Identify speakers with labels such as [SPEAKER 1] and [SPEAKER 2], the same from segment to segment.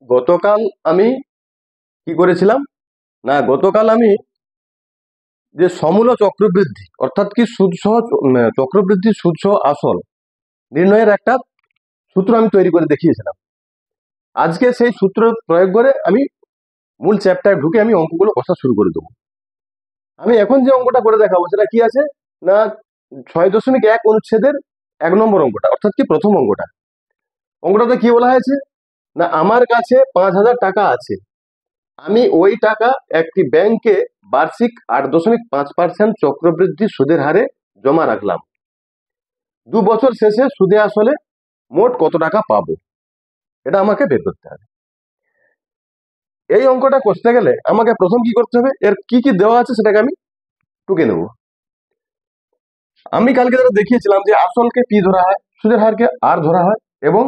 [SPEAKER 1] গতকাল আমি কি করেছিলাম, না গতকাল আমি যে সমূল চক্রবৃদ্ধি অর্থাৎ কি সুদ সহ চক্রবৃদ্ধি সুদ সহ আসল নির্ণয়ের একটা সূত্র আমি তৈরি করে দেখিয়েছিলাম। আজকে সেই সূত্র প্রয়োগ করে আমি মূল চ্যাপ্টারে ঢুকে আমি অঙ্কগুলো কষা শুরু করে দেবো। আমি এখন যে অঙ্কটা করে দেখাবো সেটা কি আছে, না 6.1 অনুচ্ছেদের 1 নম্বর অঙ্কটা, অর্থাৎ কি প্রথম অঙ্কটা। অঙ্কটাতে কি বলা হয়েছে, না আমার কাছে 5,000 টাকা আছে, আমি ওই টাকা একটি ব্যাংকে বার্ষিক 8.5% চক্রবৃদ্ধি সুদের হারে জমা রাখলাম। 2 বছর শেষে সুদে আসলে মোট কত টাকা পাবো, এটা আমাকে বের করতে হবে। এই অঙ্কটা কষতে গেলে আমাকে প্রথম কি করতে হবে, এর কি কি দেওয়া আছে সেটাকে আমি টুকে নেব। আমি কালকে যেটা দেখিয়েছিলাম যে আসলকে পি ধরা হয়, সুদের হারকে আর ধরা হয় এবং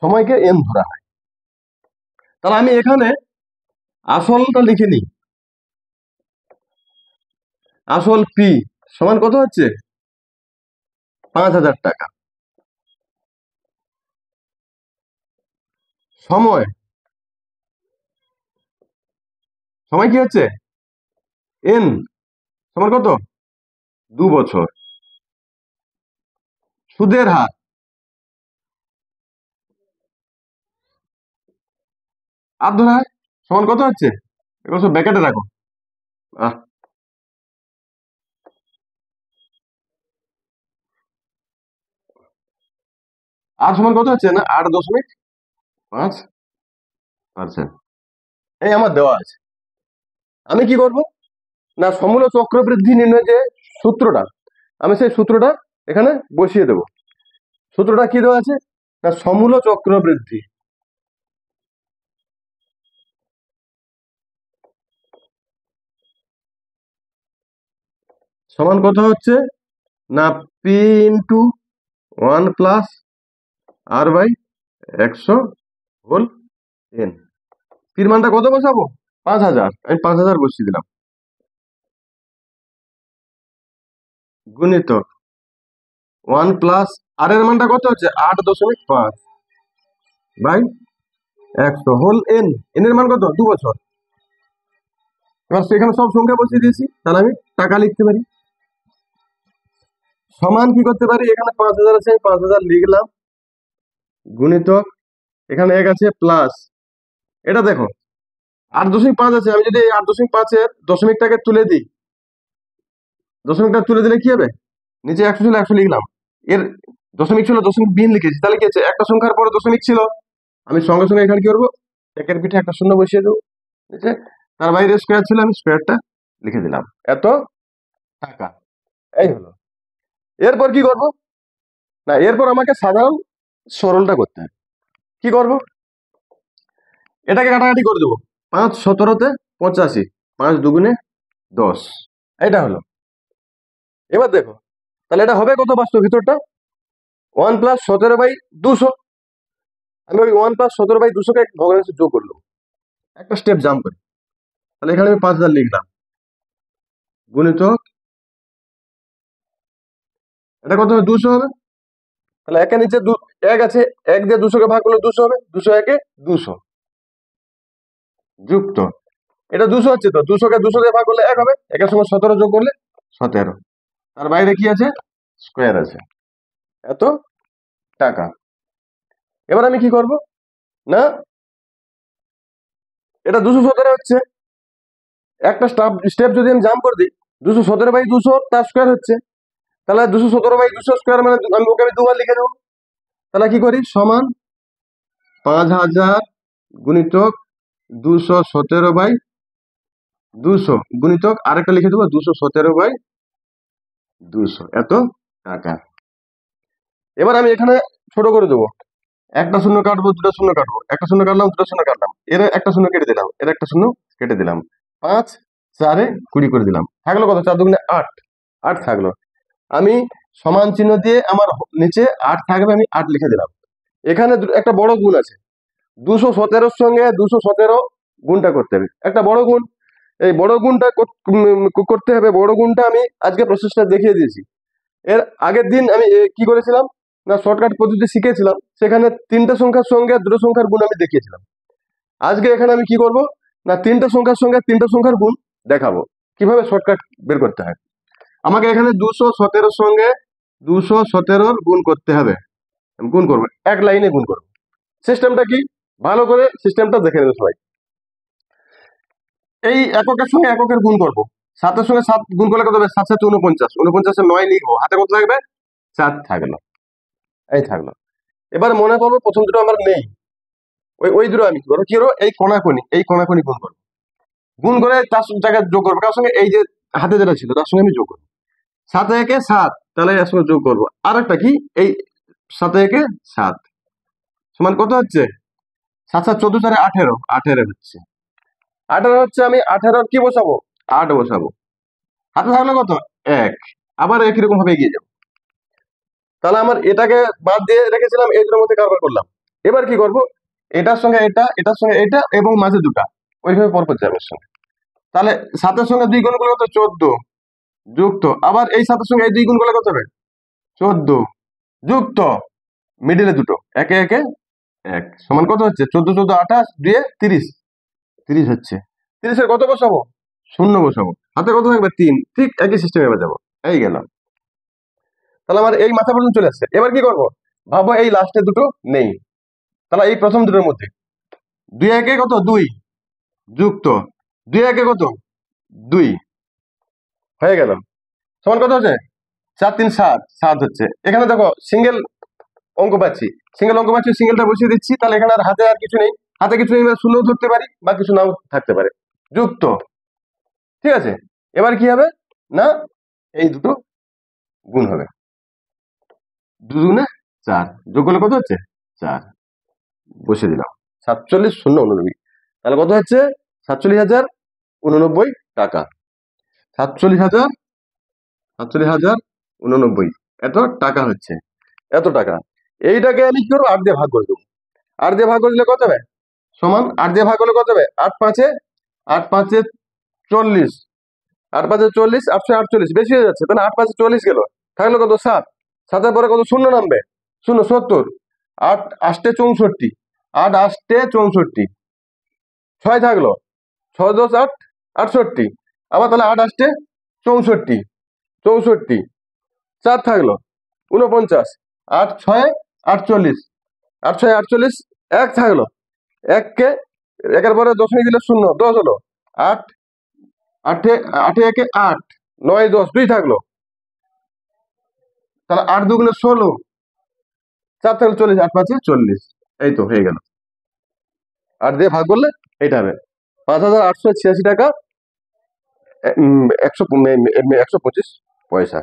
[SPEAKER 1] সময়কে এন ধরা হয়। তাহলে আমি এখানে আসলটা লিখে নিই। আসল পি সমান কত হচ্ছে, 5,000 টাকা। সময় সময় কি হচ্ছে, এন সমান কত, 2 বছর। সুদের হার আর ধরা হয় সমান কত হচ্ছে, এগুলো সব ব্যাকেটে রাখো। আর সমান কত হচ্ছে, না 8.5%। এই আমার দেওয়া আছে। আমি কি করব, না সমূল চক্রবৃদ্ধি নির্ণয় যে সূত্রটা, আমি সেই সূত্রটা এখানে বসিয়ে দেব। সূত্রটা কি দেওয়া আছে, না সমূল চক্রবৃদ্ধি সমান কত হচ্ছে, না P into 1+r/100 whole N. পির মানটা কত বসাবো, 5,000, আমি 5,000 বসিয়ে দিলাম, গুণিতক 1+r এর মানটা কত হচ্ছে 8.5/100 হোল এন। এন এর মান কত, 2 বছর। এবার সেখানে সব সংখ্যা বসিয়ে দিয়েছি, তাহলে আমি টাকা লিখতে পারি। সমান কি করতে পারি, এখানে 5,000 আছে, 5,000 লিখলাম, গুণিতক এখানে 1 আছে প্লাস, এটা দেখো 8.5 আছে, আমি যদি এই 8.5-এর দশমিকটাকে তুলে দিই, দশমিকটা তুলে দিলে কি হবে, নিচে 100 ছিল 100 লিখলাম, এর দশমিক ছিল দশমিক বিহীন লিখেছি, তাহলে কি আছে, একটা সংখ্যার পরে দশমিক ছিল, আমি সঙ্গে সঙ্গে এখানে কি করবো, একের পিঠে একটা শূন্য বসিয়ে দেবো নিচে, তার বাইরে স্কোয়ার ছিল, আমি স্কোয়ারটা লিখে দিলাম, এত টাকা। এই হলো। এরপর কি করব, না এরপর আমাকে সাধারণ সরলটা করতে হবে। কি করব, এটাকে কাটাকাটি করে দেবো, 5×17=85, 5×2=10, এটা হলো। এবার দেখো তাহলে এটা হবে কত, বাস্তব ভিতরটা 1+17/200। আমি ওই 1+17/200-কে ভগ্নাংশে যোগ করলাম, একটা স্টেপ জাম্প করে, তাহলে এখানে আমি 5,000 লিখলাম, গুণিতক এটা কত হবে, 200 হবে। তাহলে একের নিচে 1 আছে, 1 দিয়ে 200-কে ভাগ করলে 200 হবে, 200×1=200 যুক্ত, এটা 200 হচ্ছে, তো 200-কে 200 দিয়ে ভাগ করলে 1 হবে, 1-এর সঙ্গে 17 যোগ করলে 17, তার বাইরে কি আছে, স্কোয়ার আছে, এত টাকা। এবার আমি কি করব, না এটা 217 হচ্ছে, একটা স্টেপ যদি আমি জাম্প করে দিই, 217/200 তার স্কোয়ার হচ্ছে, তাহলে 217/200 স্কোয়ার মানে আমি ওকে আমি দুবার লিখে দেবো। তাহলে কি করি, সমান 5,000 গুণিতক 217/200 গুণিতক আরেকটা লিখে দেবো 217/200, এত টাকা। এবার আমি এখানে ছোট করে দেবো, একটা শূন্য কাটবো, দুটো শূন্য কাটবো, একটা শূন্য কাটলাম, দুটো শূন্য কাটলাম, এর একটা শূন্য কেটে দিলাম, এর একটা শূন্য কেটে দিলাম, 5×4=20 করে দিলাম, থাকলো কত, 4×2=8, 8 থাকলো। আমি সমান চিহ্ন দিয়ে আমার নিচে 8 থাকবে, আমি 8 লিখে দিলাম। এখানে একটা বড় গুণ আছে, 217-র সঙ্গে 217 গুণটা করতে হবে, একটা বড় গুণ। এই বড় গুণটা করতে হবে, বড় গুণটা আমি আজকে প্রসেসটা দেখিয়ে দিয়েছি। এর আগের দিন আমি কি করেছিলাম, না শর্টকাট পদ্ধতি শিখেছিলাম, সেখানে 3টে সংখ্যার সঙ্গে 2টো সংখ্যার গুণ আমি দেখিয়েছিলাম। আজকে এখানে আমি কি করব না, তিনটা সংখ্যার সঙ্গে তিনটা সংখ্যার গুণ দেখাবো কিভাবে শর্টকাট বের করতে হয়। আমাকে এখানে 217 সঙ্গে 217 গুণ করতে হবে। আমি গুণ করবো, এক লাইনে গুণ করবো। সিস্টেমটা কি, ভালো করে সিস্টেমটা দেখে নেবে সবাই। এই এককের সঙ্গে এককের গুণ করবো। 7-এর সঙ্গে 7 গুণ করলে কত হবে? 7 7 49, 49-এ 9 লিখবো, হাতে কত থাকবে? 4 থাকলো, এই থাকলো। এবার মনে করবো প্রথম দুটো আমার নেই, ওই দুটো আমি কি করবো, এই কোনাকুনি গুণ করবো। গুণ করে তার জায়গায় যোগ করবো, কার সঙ্গে? এই যে হাতে যেটা ছিল তার সঙ্গে আমি যোগ করবো। 7 একে 7, তাহলে এর সঙ্গে যোগ করবো। আর একটা কি, এই 7 একে 7 সমান কত হচ্ছে? 7 7 14 4 18, 18 হচ্ছে। 18 হচ্ছে, আমি 18 কি বসাবো? 8 বসাবো। হাতে থাকলো কত? 1। আবার একই রকম ভাবে এগিয়ে যাবো। তাহলে আমার এটাকে বাদ দিয়ে রেখেছিলাম, এই দুটোর মধ্যে কারবার করলাম। এবার কি করব, এটার সঙ্গে এটা, এটার সঙ্গে এটা, এবং মাঝে দুটা ওইভাবে পরপর যাবে এর সঙ্গে। তাহলে 7-এর সঙ্গে 2 গুণ করলে কত? 14 যুক্ত, আবার এই 7-এর সঙ্গে এই 2 গুণ করলে কত হবে? 14 যুক্ত, মিডিলে দুটো, একে একে 1 সমান কত হচ্ছে? 14 14 28, 2 30, 30 হচ্ছে। 30-এর কত বসাবো? 0 বসাবো, হাতে কত থাকবে? 3। ঠিক একই সিস্টেমে এবার যাবো, এই গেল। তাহলে আমার এই মাথা পর্যন্ত চলে আসছে। এবার কি করব, ভাবো এই লাস্টে দুটো নেই, তাহলে এই প্রথম দুটোর মধ্যে 2 একে কত? 2 যুক্ত 2 একে কত? 2 হয়ে গেল, সমান কত হচ্ছে? 4 3 7, 7 হচ্ছে। এখানে দেখো সিঙ্গেল অঙ্ক পাচ্ছি, সিঙ্গেলটা বসিয়ে দিচ্ছি। তাহলে এখানে আর হাতে আর কিছু নেই, হাতে কিছু নেই, শূন্য ধরতে পারি বা কিছু নাও থাকতে পারে, যুক্ত। ঠিক আছে, এবার কি হবে না, এই দুটো গুণ হবে, 2 দুগুণে 4, যোগ করলে কত হচ্ছে? 4 বসিয়ে দিলাম, 47 0 89। তাহলে কত হচ্ছে? 47,089 টাকা। 47,089 এত টাকা হচ্ছে, এত টাকা। এইটাকে আমি কি করবো? 8 দিয়ে ভাগ করে দেবো। 8 দিয়ে ভাগ করে দিলে কত হবে? সমান 8 দিয়ে ভাগ করলে কত হবে? 8 5-এ 40, 8 5-এ 40, 848 বেশি হয়ে যাচ্ছে, তাহলে 8 5-এ 40 গেল, থাকলো কত? 7। 7-এর পরে কত? শূন্য নামবে, 0 70, 8 8-এ 64, 8 8-এ 64, 6 থাকলো, 6 10 8 68, আবার তাহলে 8 8-এ 64, 64, 4 থাকলো 49, 8 6 48, 8 6 48, 1 থাকলো, 1-কে 1-এর পরে দশমিক দিলে 0, 10 হলো, 8 8-এ 8-এ 8, 9 10, 2 থাকলো, তাহলে 8 2 16, 4 থাকলো 40, 8 5-এ 40, এই তো হয়ে গেল। 8 দিয়ে ভাগ করলে এইটা হবে 5,886 টাকা 125 পয়সা।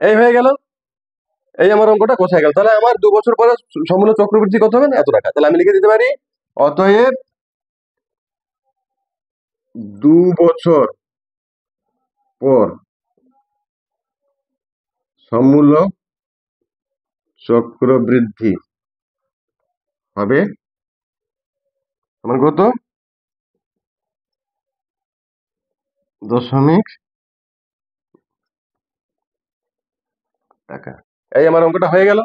[SPEAKER 1] এই হয়ে গেল, এই আমার অঙ্কটা কোথায় গেল। তাহলে আমার 2 বছর পরে সমূল চক্রবৃদ্ধি কত হবে? না এত টাকা। তাহলে আমি লিখে দিতে পারি, অতএব 2 বছর পর সমূল চক্রবৃদ্ধি হবে আমার কত? 0., টাকা। এই আমার অঙ্কটা হয়ে গেল।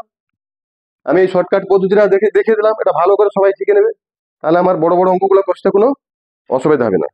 [SPEAKER 1] আমি এই শর্টকাট পদ্ধতিটা দেখে দিলাম, এটা ভালো করে সবাই শিখে নেবে, তাহলে আমার বড় বড় অঙ্কগুলো কষতে কোনো অসুবিধা হবে না।